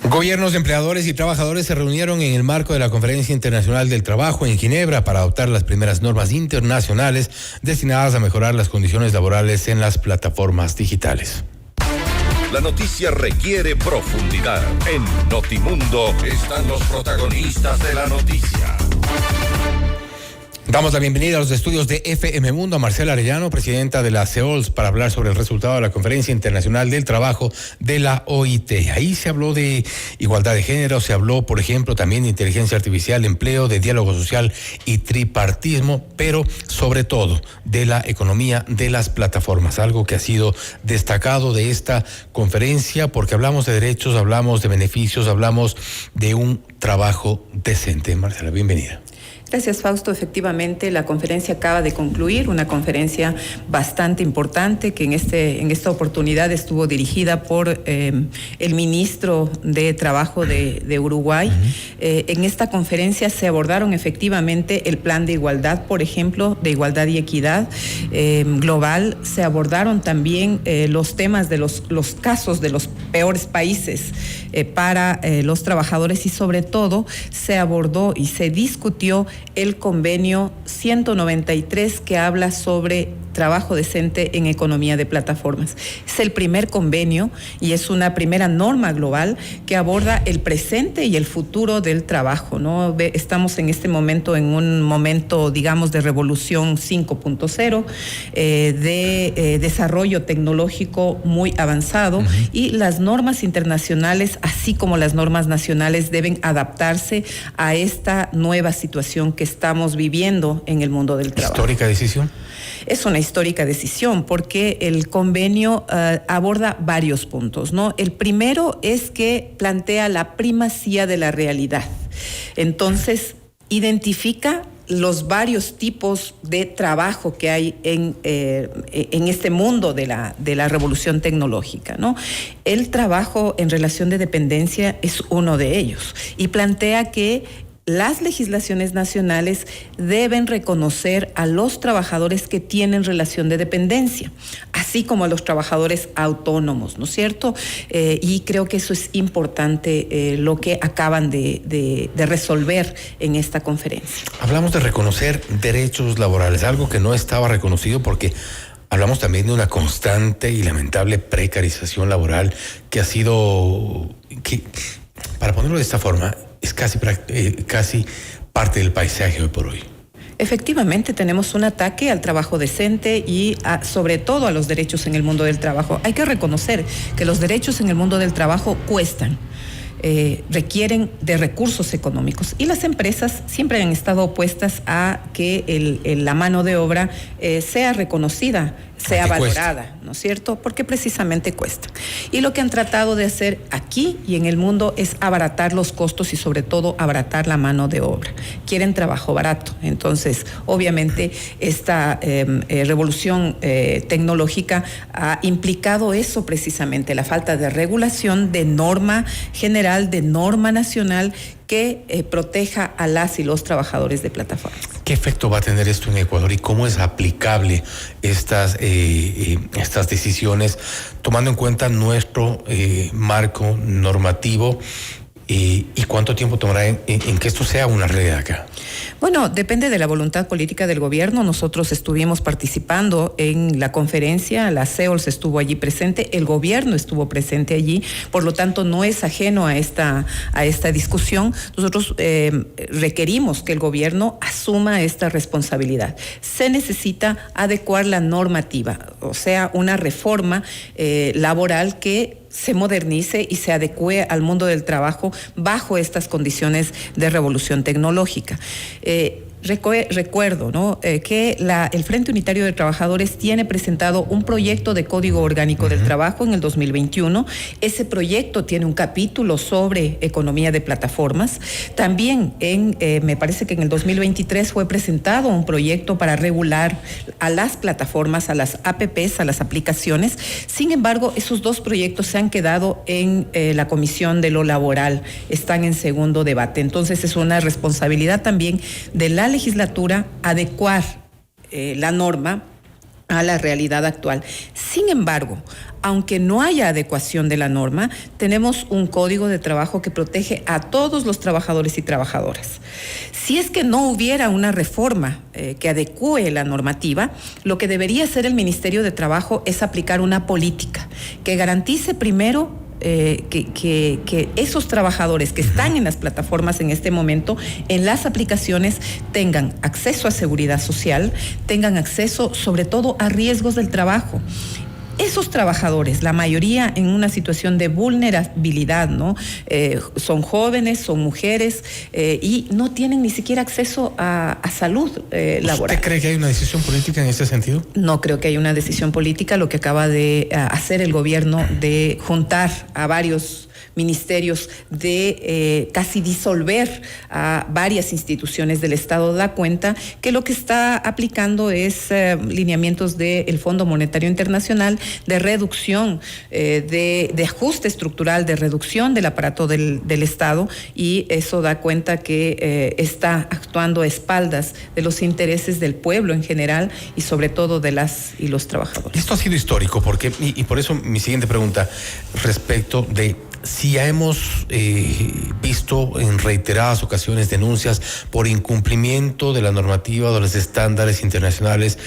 Gobiernos, empleadores y trabajadores se reunieron en el marco de la Conferencia Internacional del Trabajo en Ginebra para adoptar las primeras normas internacionales destinadas a mejorar las condiciones laborales en las plataformas digitales. La noticia requiere profundidad. En Notimundo están los protagonistas de la noticia. Damos la bienvenida a los estudios de FM Mundo a Marcela Arellano, presidenta de la CEOLS, para hablar sobre el resultado de la Conferencia Internacional del Trabajo de la OIT. Ahí se habló de igualdad de género, se habló, por ejemplo, también de inteligencia artificial, empleo, de diálogo social y tripartismo, pero sobre todo de la economía de las plataformas, algo que ha sido destacado de esta conferencia, porque hablamos de derechos, hablamos de beneficios, hablamos de un trabajo decente. Marcela, bienvenida. Gracias, Fausto. Efectivamente, la conferencia acaba de concluir, una conferencia bastante importante que en esta oportunidad estuvo dirigida por el ministro de Trabajo de Uruguay. En esta conferencia se abordaron efectivamente el plan de igualdad, por ejemplo, de igualdad y equidad global. Se abordaron también los temas de los casos de los peores países para los trabajadores y sobre todo se abordó y se discutió el convenio 193 que habla sobre trabajo decente en economía de plataformas. Es el primer convenio y es una primera norma global que aborda el presente y el futuro del trabajo, ¿no? Estamos en este momento en un momento, digamos, de revolución 5.0, de desarrollo tecnológico muy avanzado y las normas internacionales, así como las normas nacionales, deben adaptarse a esta nueva situación que estamos viviendo en el mundo del trabajo. ¿Histórica decisión? Es una histórica decisión porque el convenio aborda varios puntos, ¿no? El primero es que plantea la primacía de la realidad. Entonces, identifica los varios tipos de trabajo que hay en este mundo de la revolución tecnológica, ¿no? El trabajo en relación de dependencia es uno de ellos y plantea que las legislaciones nacionales deben reconocer a los trabajadores que tienen relación de dependencia, así como a los trabajadores autónomos, ¿no es cierto? Y creo que eso es importante, lo que acaban de resolver en esta conferencia. Hablamos de reconocer derechos laborales, algo que no estaba reconocido porque hablamos también de una constante y lamentable precarización laboral que ha sido, para ponerlo de esta forma, es casi parte del paisaje hoy por hoy. Efectivamente, tenemos un ataque al trabajo decente y sobre todo a los derechos en el mundo del trabajo. Hay que reconocer que los derechos en el mundo del trabajo cuestan. Requieren de recursos económicos y las empresas siempre han estado opuestas a que la mano de obra sea reconocida, sea valorada, ¿no es cierto? Porque precisamente cuesta. Y lo que han tratado de hacer aquí y en el mundo es abaratar los costos y sobre todo abaratar la mano de obra. Quieren trabajo barato. Entonces, obviamente, esta revolución tecnológica ha implicado eso precisamente, la falta de regulación, de norma general, de norma nacional que proteja a las y los trabajadores de plataformas. ¿Qué efecto va a tener esto en Ecuador y cómo es aplicable estas decisiones, tomando en cuenta nuestro marco normativo? ¿Y cuánto tiempo tomará en que esto sea una realidad acá? Bueno, depende de la voluntad política del gobierno. Nosotros estuvimos participando en la conferencia, la CEOLS estuvo allí presente, el gobierno estuvo presente allí, por lo tanto no es ajeno a esta discusión. Nosotros requerimos que el gobierno asuma esta responsabilidad. Se necesita adecuar la normativa, o sea, una reforma laboral que se modernice y se adecue al mundo del trabajo bajo estas condiciones de revolución tecnológica. Recuerdo, ¿no? Que el Frente Unitario de Trabajadores tiene presentado un proyecto de Código Orgánico del Trabajo en el 2021. Ese proyecto tiene un capítulo sobre economía de plataformas. También me parece que en el 2023 fue presentado un proyecto para regular a las plataformas, a las APPs, a las aplicaciones. Sin embargo, esos dos proyectos se han quedado en la Comisión de lo Laboral, están en segundo debate. Entonces es una responsabilidad también de la legislatura adecuar la norma a la realidad actual. Sin embargo, aunque no haya adecuación de la norma, tenemos un código de trabajo que protege a todos los trabajadores y trabajadoras. Si es que no hubiera una reforma que adecúe la normativa, lo que debería hacer el Ministerio de Trabajo es aplicar una política que garantice primero que esos trabajadores que están en las plataformas en este momento, en las aplicaciones, tengan acceso a seguridad social, tengan acceso sobre todo a riesgos del trabajo. Esos trabajadores, la mayoría en una situación de vulnerabilidad, ¿no? Son jóvenes, son mujeres y no tienen ni siquiera acceso a salud laboral. ¿Usted cree que hay una decisión política en ese sentido? No creo que haya una decisión política. Lo que acaba de hacer el gobierno de juntar a varios ministerios, de casi disolver a varias instituciones del Estado, da cuenta que lo que está aplicando es lineamientos del Fondo Monetario Internacional de reducción, de ajuste estructural, de reducción del aparato del Estado, y eso da cuenta que está actuando a espaldas de los intereses del pueblo en general y sobre todo de las y los trabajadores. Esto ha sido histórico porque, y por eso mi siguiente pregunta respecto de si ya hemos visto en reiteradas ocasiones denuncias por incumplimiento de la normativa o de los estándares internacionales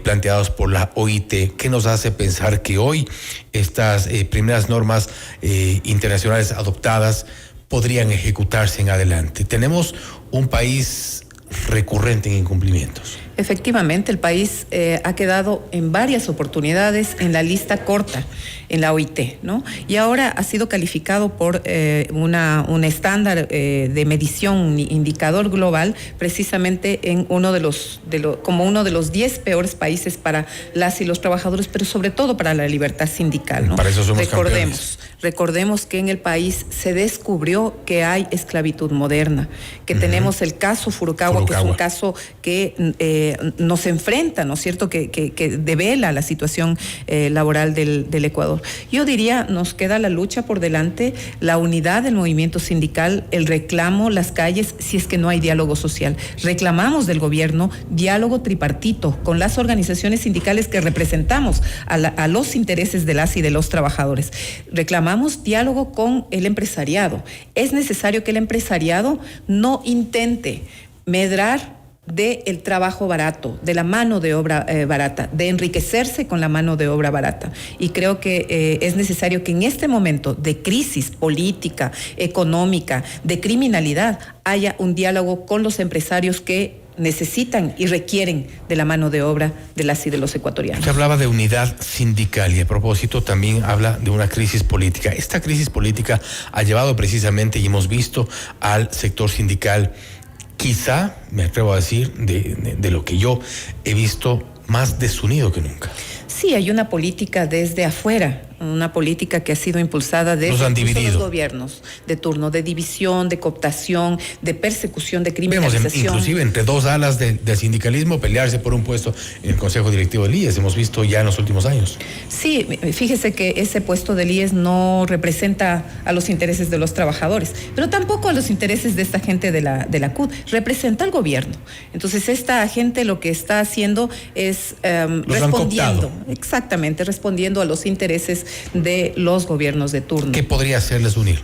planteados por la OIT, ¿qué nos hace pensar que hoy estas primeras normas internacionales adoptadas podrían ejecutarse en adelante? Tenemos un país recurrente en incumplimientos. Efectivamente, el país ha quedado en varias oportunidades en la lista corta en la OIT, ¿no? Y ahora ha sido calificado por un estándar de medición, un indicador global, precisamente en como uno de los 10 peores países para las y los trabajadores, pero sobre todo para la libertad sindical, ¿no? Para eso somos campeones. Recordemos que en el país se descubrió que hay esclavitud moderna, que tenemos el caso Furukawa, que es un caso que nos enfrenta, ¿no es cierto?, que devela la situación laboral del Ecuador. Yo diría, nos queda la lucha por delante, la unidad del movimiento sindical, el reclamo, las calles, si es que no hay diálogo social. Reclamamos del gobierno diálogo tripartito con las organizaciones sindicales que representamos a los intereses de las y de los trabajadores. Reclamamos diálogo con el empresariado. Es necesario que el empresariado no intente medrar del trabajo barato, de la mano de obra barata, de enriquecerse con la mano de obra barata. Y creo que es necesario que en este momento de crisis política, económica, de criminalidad, haya un diálogo con los empresarios que necesitan y requieren de la mano de obra de las y de los ecuatorianos. Se hablaba de unidad sindical y a propósito también habla de una crisis política. Esta crisis política ha llevado precisamente, y hemos visto al sector sindical, quizá, me atrevo a decir, de lo que yo he visto, más desunido que nunca. Sí, hay una política desde afuera, una política que ha sido impulsada desde los gobiernos de turno, de división, de cooptación, de persecución, de criminalización. Vemos inclusive entre dos alas del sindicalismo pelearse por un puesto en el Consejo Directivo del IES, hemos visto ya en los últimos años. Sí, fíjese que ese puesto del IES no representa a los intereses de los trabajadores, pero tampoco a los intereses de esta gente de la CUT, representa al gobierno. Entonces esta gente lo que está haciendo es respondiendo a los intereses de los gobiernos de turno. ¿Qué podría hacerles unir?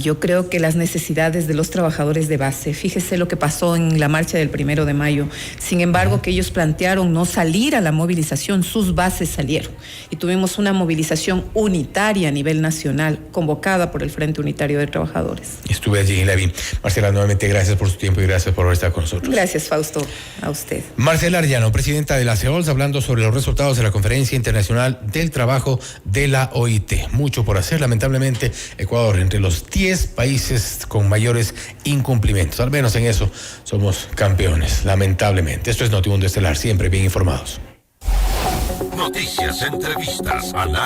Yo creo que las necesidades de los trabajadores de base, fíjese lo que pasó en la marcha del 1 de mayo, sin embargo que ellos plantearon no salir a la movilización, sus bases salieron y tuvimos una movilización unitaria a nivel nacional convocada por el Frente Unitario de Trabajadores. Estuve allí en Levi. Marcela, nuevamente gracias por su tiempo y gracias por estar con nosotros. Gracias, Fausto, a usted. Marcela Arellano, presidenta de la CEOLS, hablando sobre los resultados de la Conferencia Internacional del Trabajo de la OIT. Mucho por hacer, lamentablemente, Ecuador entre los 10 países con mayores incumplimientos. Al menos en eso somos campeones, lamentablemente. Esto es Notimundo Estelar, siempre bien informados. Noticias, entrevistas, análisis.